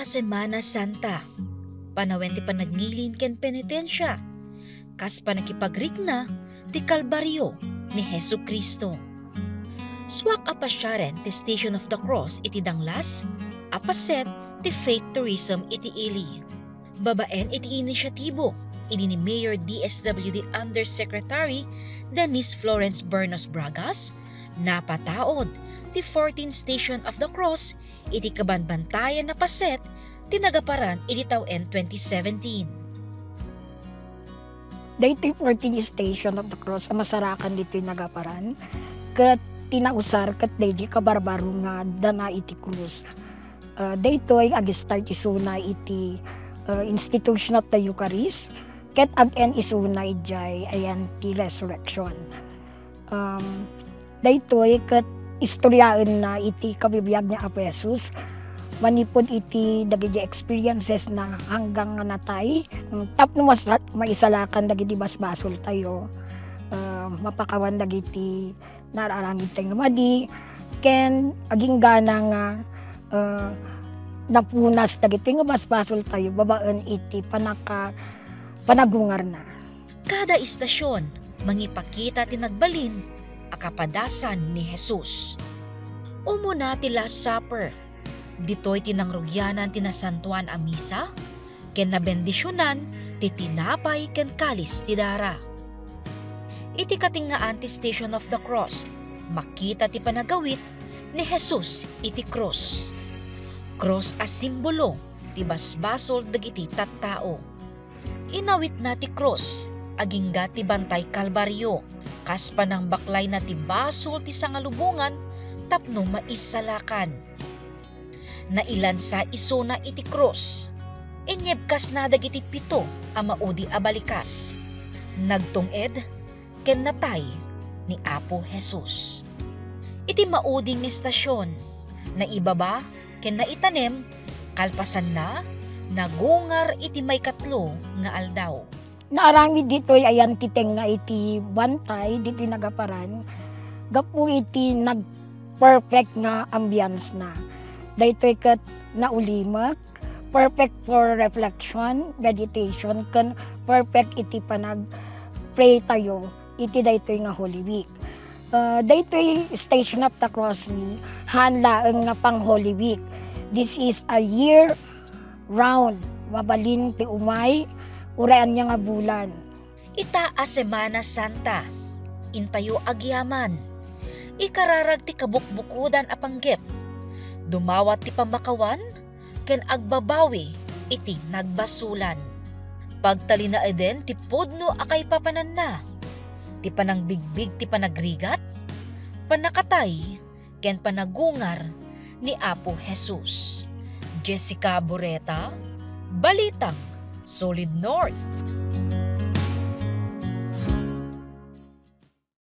a Semana Santa, panawen ti panagnilin ken penitensya, kas panakipagrigna ti Kalbaryo ni Hesu Kristo. Swak a pasyaren ti Station of the Cross iti Danglas, apaset ti Faith Tourism iti ili. Babaen iti inisyatibo, ini ni Mayor DSWD Undersecretary Denise Florence Bernos Bragas, napataod ti 14th Station of the Cross iti kabanbantayan na paset ti nagaparan iti tawen 2017. Daytoy 14th Station of the Cross a masarakan dito'y nagaparan ket tinausar ket daydi kabarbaro nga dana iti krus. Daytoy ag-start isuna iti institution of the Eucharist ket ag-end isuna ijay ayan ti resurrection. Daytoy ket istoryaan na iti kabibiyag ni Apo Jesus manipod iti dagiti experiences na hanggang nga natay tapno maisalakan dagiti basbasol tayo, mapakawan dagiti nararangid tayo nga madi ken aging gana nga napunas dagiti nga basbasol tayo babaen iti panagungar na. Kada istasyon mangipakita ti nagbalin a kapadasan ni Jesus. Umuna ti Last Supper, ditoy tinangrugyanan tinasantuan a misa, ken nabendisyonan ti tinapay ken kalis ti dara. Iti katingaan ti Station of the Cross, makita ti panagawit ni Jesus iti cross. Cross as simbolo ti basbasol dagiti tattao. Inawit na ti cross, agingga ti bantay Kalbaryo, kas panang baklay na ti basol ti sangalubungan tapno maisalakan. Nailan sa isuna iti cross, inyebkas na dagiti pito a maudi a balikas. Nagtunged ken natay ni Apo Jesus. Iti mauding istasyon, na ibaba ken naitanem, kalpasan na, nagungar iti may katlo nga aldaw. Naarami dito'y ayan titeng nga iti bantay diti nagaparan gapu iti nag-perfect nga ambience na. Daytoy ket naulimek, perfect for reflection, meditation, ken perfect iti panag-pray tayo iti daytoy nga Holy Week. Daytoy Station of the Cross ni hanlaeng nga pang Holy Week. This is a year round, mabalin ti umay urayan niya nga bulan. Ita a Semana Santa, intayo agyaman, ikararag ti kabukbukudan a panggep, dumawat ti pambakawan, ken agbabawi iti nagbasulan. Pagtalina eden ti pudno akay papanan na, ti panangbigbig ti panagrigat, panakatay, ken panagungar ni Apo Jesus. Jessica Boreta, Balitang Solid North.